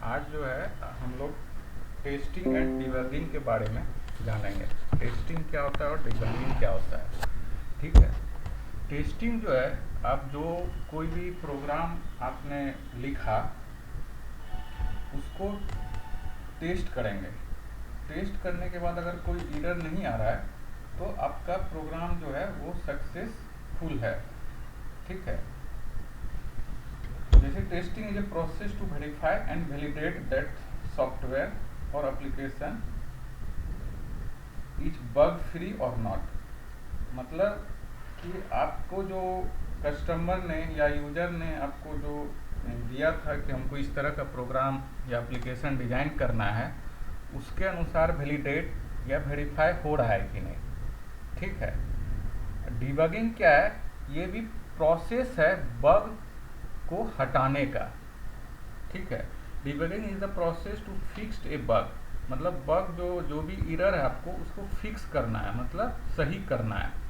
आज जो है हम लोग टेस्टिंग एंड डिबगिंग के बारे में जानेंगे। टेस्टिंग क्या होता है और डिबगिंग क्या होता है। ठीक है। टेस्टिंग जो है, आप जो कोई भी प्रोग्राम आपने लिखा उसको टेस्ट करेंगे। टेस्ट करने के बाद अगर कोई एरर नहीं आ रहा है तो आपका प्रोग्राम जो है वो सक्सेसफुल है। ठीक है। जैसे testing is a process to verify and validate that software और एप्लीकेशन इज बग फ्री और नॉट। मतलब कि आपको जो कस्टमर ने या यूजर ने आपको जो दिया था कि हमको इस तरह का प्रोग्राम या एप्लीकेशन डिजाइन करना है, उसके अनुसार वैलिडेट या वेरीफाई हो रहा है कि नहीं। ठीक है। डिबगिंग क्या है? ये भी प्रोसेस है बग को हटाने का। ठीक है। Debugging is the process to fix a bug. मतलब बग जो भी एरर है आपको उसको फिक्स करना है, मतलब सही करना है।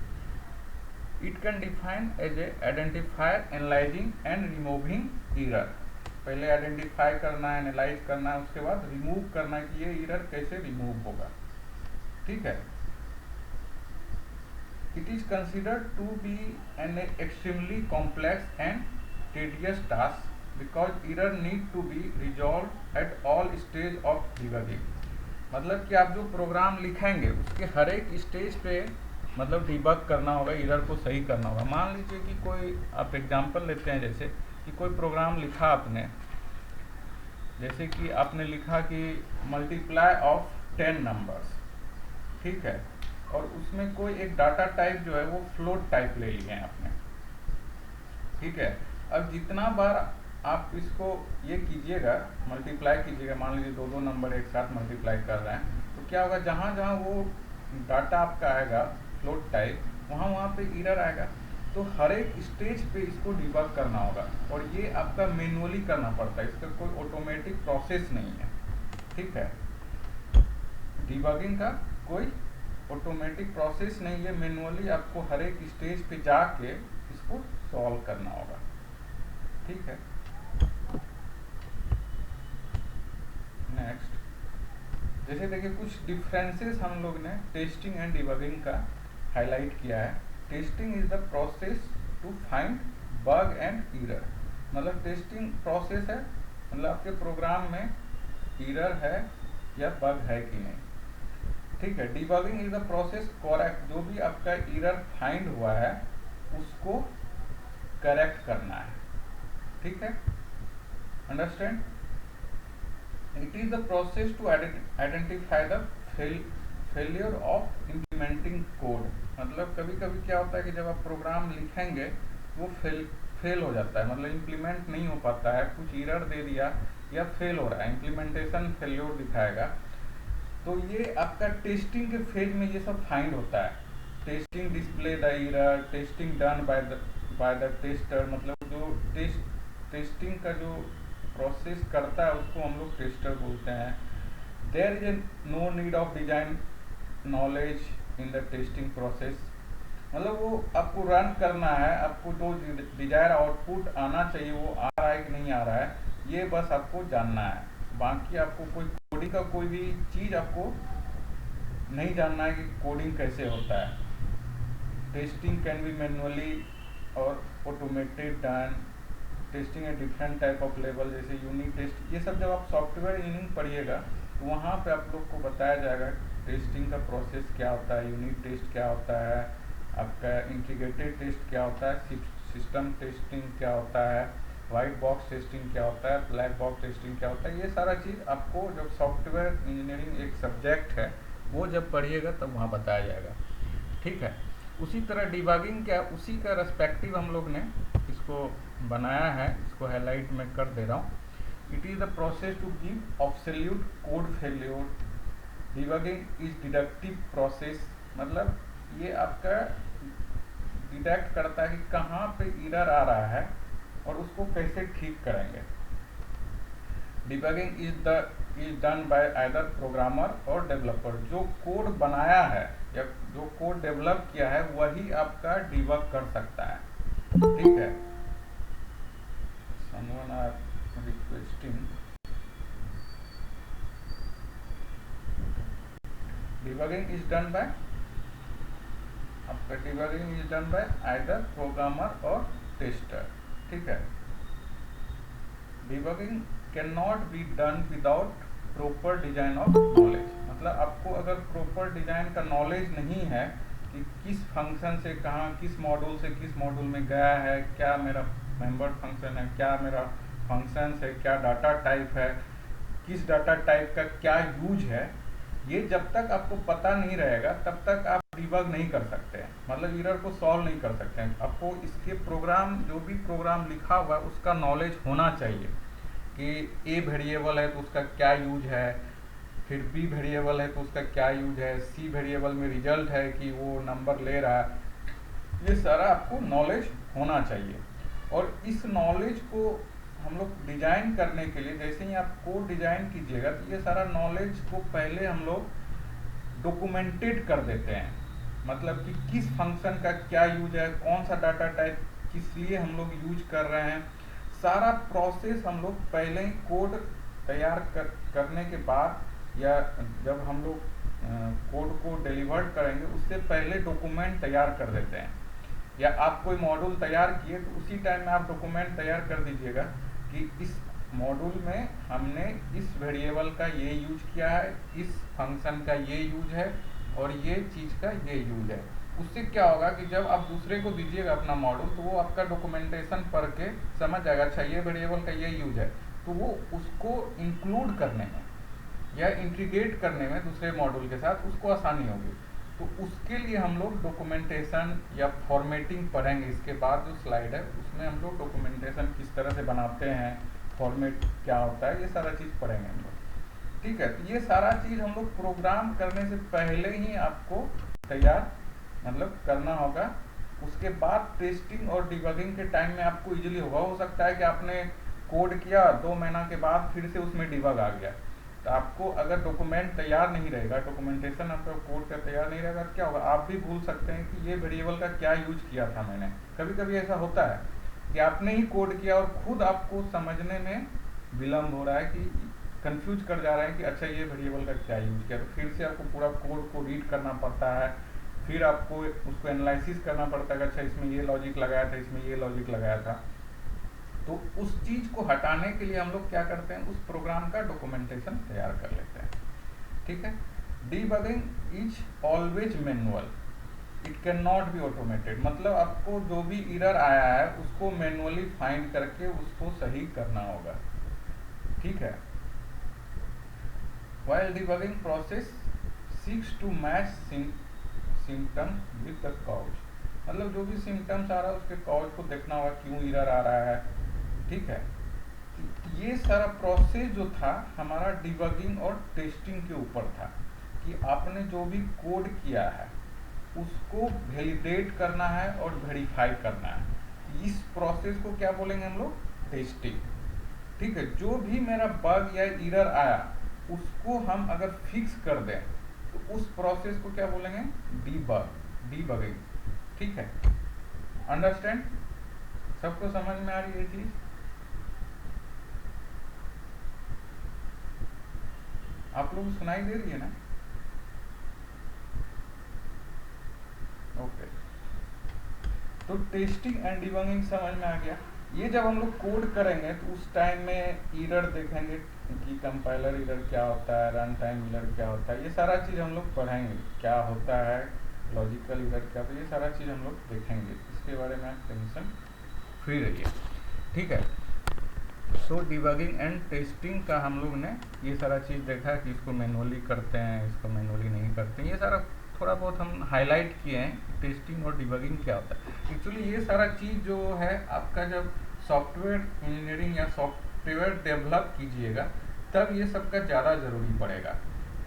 It can define as a identifier analysing and removing error. पहले आइडेंटिफाई करना है, एनालाइज करना है, उसके बाद रिमूव करना है कि ये एरर कैसे रिमूव होगा। ठीक है। It is considered to be an extremely complex and tedious task because error need to be resolved at all stage of debugging। मतलब कि आप जो प्रोग्राम लिखेंगे उसके हर एक स्टेज पे मतलब डिबग करना होगा, एरर को सही करना होगा। मान लीजिए कि कोई, आप एग्जांपल लेते हैं, जैसे कि कोई प्रोग्राम लिखा आपने, जैसे कि आपने लिखा कि मल्टीप्लाई ऑफ 10 नंबर्स। ठीक है। और उसमें कोई एक डाटा टाइप जो है वो फ्लोट टाइप ले लिए हैं आपने। ठीक है। अब जितना बार आप इसको ये कीजिएगा, मल्टीप्लाई कीजिएगा, मान लीजिए दो नंबर एक साथ मल्टीप्लाई कर रहे हैं, तो क्या होगा, जहाँ जहाँ वो डाटा आपका आएगा फ्लोट टाइप, वहाँ पे एरर आएगा। तो हर एक स्टेज पे इसको डिबग करना होगा और ये आपका मैनुअली करना पड़ता है, इसका कोई ऑटोमेटिक प्रोसेस नहीं है। ठीक है। डिबगिंग का कोई ऑटोमेटिक प्रोसेस नहीं है, मैनुअली आपको हर एक स्टेज पे जाके इसको सॉल्व करना होगा। ठीक है। नेक्स्ट, जैसे देखिए कुछ डिफरेंसेस हम लोग ने टेस्टिंग एंड डिबगिंग का हाईलाइट किया है। Testing is the process to find bug and error. मतलब टेस्टिंग प्रोसेस है, मतलब आपके प्रोग्राम में एरर है या बग है कि नहीं। ठीक है। Debugging is the process correct, जो भी आपका एरर फाइंड हुआ है उसको करेक्ट करना है। ठीक है। Understand. It is the process to identify the failure of implementing code. मतलब कभी कभी क्या होता है कि जब आप प्रोग्राम लिखेंगे वो फेल हो जाता है, मतलब इम्प्लीमेंट नहीं हो पाता है, कुछ एरर दे दिया या फेल हो रहा है, इम्प्लीमेंटेशन फेल्योर दिखाएगा। तो ये आपका टेस्टिंग के फेज में ये सब फाइंड होता है। Testing display the error, testing done by the tester. मतलब जो टेस्टिंग का जो प्रोसेस करता है उसको हम लोग टेस्टर बोलते हैं। There is a no need of design knowledge in the testing process. मतलब वो आपको रन करना है, आपको जो डिजायर आउटपुट आना चाहिए वो आ रहा है कि नहीं आ रहा है, ये बस आपको जानना है। बाकी आपको कोई कोडिंग का कोई भी चीज़ आपको नहीं जानना है कि कोडिंग कैसे होता है। टेस्टिंग कैन बी मैनुअली और ऑटोमेटेड डन। टेस्टिंग है डिफरेंट टाइप ऑफ लेवल, जैसे यूनिट टेस्ट, ये सब जब आप सॉफ्टवेयर इंजीनियरिंग पढ़िएगा तो वहाँ पे आप लोग को बताया जाएगा टेस्टिंग का प्रोसेस क्या होता है, यूनिट टेस्ट क्या होता है, आपका इंटीग्रेटेड टेस्ट क्या होता है, सिस्टम टेस्टिंग क्या होता है, वाइट बॉक्स टेस्टिंग क्या होता है, ब्लैक बॉक्स टेस्टिंग क्या होता है। ये सारा चीज़ आपको जब सॉफ्टवेयर इंजीनियरिंग एक सब्जेक्ट है वो जब पढ़िएगा तब वहाँ बताया जाएगा। ठीक है। उसी तरह डिबगिंग क्या, उसी का रेस्पेक्टिव हम लोग ने इसको बनाया है, इसको हाईलाइट में कर दे रहा हूँ। It is the process to give absolute code failure. Debugging is deductive process. मतलब ये आपका डिटेक्ट करता है कि कहाँ पे एरर आ रहा है और उसको कैसे ठीक करेंगे। Debugging is done by either programmer और डेवलपर। जो कोड बनाया है या जो कोड डेवलप किया है वही आपका डिबग कर सकता है। ठीक है। Someone are requesting debugging is done by आपका debugging is done by either programmer और टेस्टर, ठीक है। Debugging can not be done without proper design of knowledge, मतलब आपको अगर प्रॉपर डिजाइन का नॉलेज नहीं है कि किस फंक्शन से कहाँ, किस मॉड्यूल से किस मॉड्यूल में गया है, क्या मेरा मेंबर फंक्शन है, क्या मेरा फंक्शंस है, क्या डाटा टाइप है, किस डाटा टाइप का क्या यूज है, ये जब तक आपको पता नहीं रहेगा तब तक आप डिबग नहीं कर सकते हैं, मतलब एरर को सॉल्व नहीं कर सकते हैं। आपको इसके प्रोग्राम, जो भी प्रोग्राम लिखा हुआ है उसका नॉलेज होना चाहिए कि ए वेरिएबल है तो उसका क्या यूज है, फिर बी वेरिएबल है तो उसका क्या यूज है, सी वेरिएबल में रिजल्ट है कि वो नंबर ले रहा है, ये सारा आपको नॉलेज होना चाहिए। और इस नॉलेज को हम लोग डिजाइन करने के लिए, जैसे ही आप कोड डिजाइन कीजिएगा तो ये सारा नॉलेज को पहले हम लोग डॉक्यूमेंटेड कर देते हैं, मतलब कि किस फंक्शन का क्या यूज है, कौन सा डाटा टाइप किस लिए हम लोग यूज कर रहे हैं, सारा प्रोसेस हम लोग पहले ही कोड तैयार करने के बाद, या जब हम लोग कोड को डिलीवर करेंगे उससे पहले डॉक्यूमेंट तैयार कर देते हैं। या आप कोई मॉड्यूल तैयार किए तो उसी टाइम में आप डॉक्यूमेंट तैयार कर दीजिएगा कि इस मॉड्यूल में हमने इस वेरिएबल का ये यूज किया है, इस फंक्शन का ये यूज है और ये चीज़ का ये यूज है। उससे क्या होगा कि जब आप दूसरे को दीजिएगा अपना मॉड्यूल तो वो आपका डॉक्यूमेंटेशन पढ़ के समझ जाएगा, अच्छा ये वेरिएबल का ये यूज है, तो वो उसको इंक्लूड करने में या इंटीग्रेट करने में दूसरे मॉड्यूल के साथ उसको आसानी होगी। तो उसके लिए हम लोग डॉक्यूमेंटेशन या फॉर्मेटिंग पढ़ेंगे। इसके बाद जो स्लाइड है उसमें हम लोग डॉक्यूमेंटेशन किस तरह से बनाते हैं, फॉर्मेट क्या होता है, ये सारा चीज़ पढ़ेंगे हम लोग, ठीक है। तो ये सारा चीज़ हम लोग प्रोग्राम करने से पहले ही आपको तैयार मतलब करना होगा। उसके बाद टेस्टिंग और डिबगिंग के टाइम में आपको इजीली होगा। हो सकता है कि आपने कोड किया 2 महीना के बाद फिर से उसमें डिबग आ गया, तो आपको अगर डॉक्यूमेंट तैयार नहीं रहेगा, डॉक्यूमेंटेशन आपका कोड का तैयार नहीं रहेगा, क्या होगा, आप भी भूल सकते हैं कि ये वेरिएबल का क्या यूज किया था मैंने। कभी कभी ऐसा होता है कि आपने ही कोड किया और खुद आपको समझने में विलम्ब हो रहा है, कि कंफ्यूज कर जा रहे हैं कि अच्छा ये वेरिएबल का क्या यूज किया, तो फिर से आपको पूरा कोड को रीड करना पड़ता है, फिर आपको उसको एनालिसिस करना पड़ता है कि अच्छा इसमें ये लॉजिक लगाया था, इसमें ये लॉजिक लगाया था। तो उस चीज़ को हटाने के लिए हम लोग क्या करते हैं, उस प्रोग्राम का डॉक्यूमेंटेशन तैयार कर लेते हैं, ठीक है। Debugging is always manual, it can not B automated, मतलब आपको जो भी एरर आया है उसको मैनुअली फाइंड करके उसको सही करना होगा, ठीक है। While debugging process seeks to match symptoms with the cause, मतलब जो भी सिम्टम्स आ रहा है उसके कॉज को देखना होगा, क्यों एरर आ रहा है, ठीक है। ये सारा प्रोसेस जो था हमारा डिबगिंग और टेस्टिंग के ऊपर था, कि आपने जो भी कोड किया है उसको वैलिडेट करना है और वेरीफाई करना है। इस प्रोसेस को क्या बोलेंगे हम लोग, टेस्टिंग, ठीक है। जो भी मेरा बग या एरर आया उसको हम अगर फिक्स कर दें तो उस प्रोसेस को क्या बोलेंगे, डीबगिंग, ठीक है। अंडरस्टैंड, सबको समझ में आ रही है ये चीज? आप लोग सुनाई दे रही है ना? ओके, तो टेस्टिंग एंड डिबगिंग समझ में आ गया। ये जब हम लोग कोड करेंगे तो उस टाइम में एरर देखेंगे कि कंपाइलर एरर क्या होता है, रन टाइम एरर क्या होता है, ये सारा चीज़ हम लोग पढ़ेंगे, क्या होता है लॉजिकल एरर क्या, तो ये सारा चीज़ हम लोग देखेंगे। इसके बारे में आप टेंशन फ्री रहिए, ठीक है। सो डिबगिंग एंड टेस्टिंग का हम लोग ने ये सारा चीज़ देखा है कि इसको मैनुअली करते हैं, इसको मैनुअली नहीं करते हैं, ये सारा थोड़ा बहुत हम हाईलाइट किए हैं। टेस्टिंग और डिबगिंग क्या होता है एक्चुअली, ये सारा चीज़ जो है आपका जब सॉफ्टवेयर इंजीनियरिंग या सॉफ्टवेयर डेवलप कीजिएगा तब ये सबका ज़्यादा ज़रूरी पड़ेगा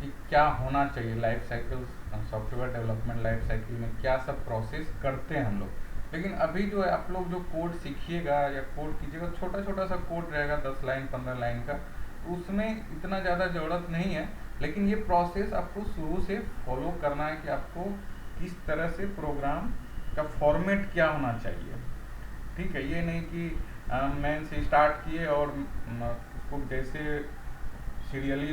कि क्या होना चाहिए life cycle, software development life cycle में क्या सब प्रोसेस करते हैं हम लोग। लेकिन अभी जो है आप लोग जो कोड सीखिएगा या कोड कीजिएगा, छोटा छोटा सा कोड रहेगा 10 लाइन 15 लाइन का, उसमें इतना ज़्यादा ज़रूरत नहीं है। लेकिन ये प्रोसेस आपको शुरू से फॉलो करना है कि आपको किस तरह से प्रोग्राम का फॉर्मेट क्या होना चाहिए, ठीक है। ये नहीं कि मेन से स्टार्ट किए और उसको जैसे सीरियली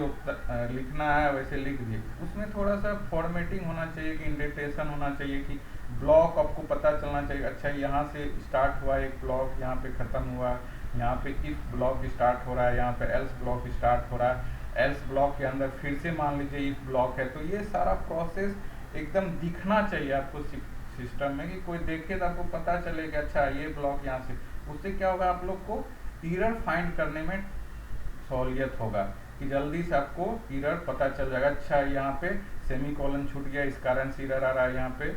लिखना है वैसे लिख दिए। उसमें थोड़ा सा फॉर्मेटिंग होना चाहिए, कि इंडेंटेशन होना चाहिए, कि ब्लॉक आपको पता चलना चाहिए, अच्छा यहाँ से स्टार्ट हुआ एक ब्लॉक, यहाँ पे ख़त्म हुआ, यहाँ पे इफ ब्लॉक स्टार्ट हो रहा है, यहाँ पे एल्स ब्लॉक स्टार्ट हो रहा है, एल्स ब्लॉक के अंदर फिर से मान लीजिए इफ ब्लॉक है। तो ये सारा प्रोसेस एकदम दिखना चाहिए आपको सिस्टम में, कि कोई देखे तो आपको पता चले कि अच्छा ये ब्लॉक यहाँ से। उससे क्या होगा, आप लोग को एरर फाइंड करने में सहूलियत होगा, कि जल्दी से आपको एरर पता चल जाएगा, अच्छा यहाँ पे सेमी कॉलन छूट गया इस कारण से एरर आ रहा है, यहाँ पे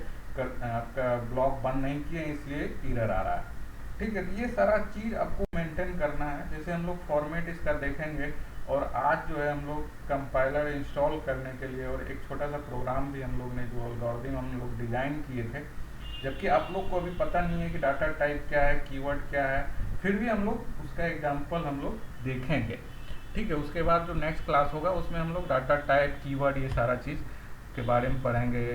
आपका ब्लॉक बंद नहीं किए इसलिए एरर आ रहा है। ठीक है, तो ये सारा चीज़ आपको मेंटेन करना है। जैसे हम लोग फॉर्मेट इसका देखेंगे, और आज जो है हम लोग कंपाइलर इंस्टॉल करने के लिए और एक छोटा सा प्रोग्राम भी हम लोग ने जो एल्गोरिथम हम लोग डिज़ाइन किए थे, जबकि आप लोग को अभी पता नहीं है कि डाटा टाइप क्या है, कीवर्ड क्या है, फिर भी हम लोग उसका एग्जाम्पल हम लोग देखेंगे। ठीक है, उसके बाद जो नेक्स्ट क्लास होगा उसमें हम लोग डाटा टाइप, कीवर्ड, ये सारा चीज़ के बारे में पढ़ेंगे।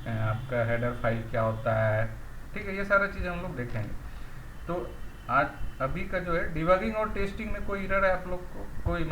आपका हेडर फाइल क्या होता है, ठीक है, ये सारा चीज़ हम लोग देखेंगे। तो आज अभी का जो है डिबगिंग और टेस्टिंग में कोई एरर है आप लोग को, कोई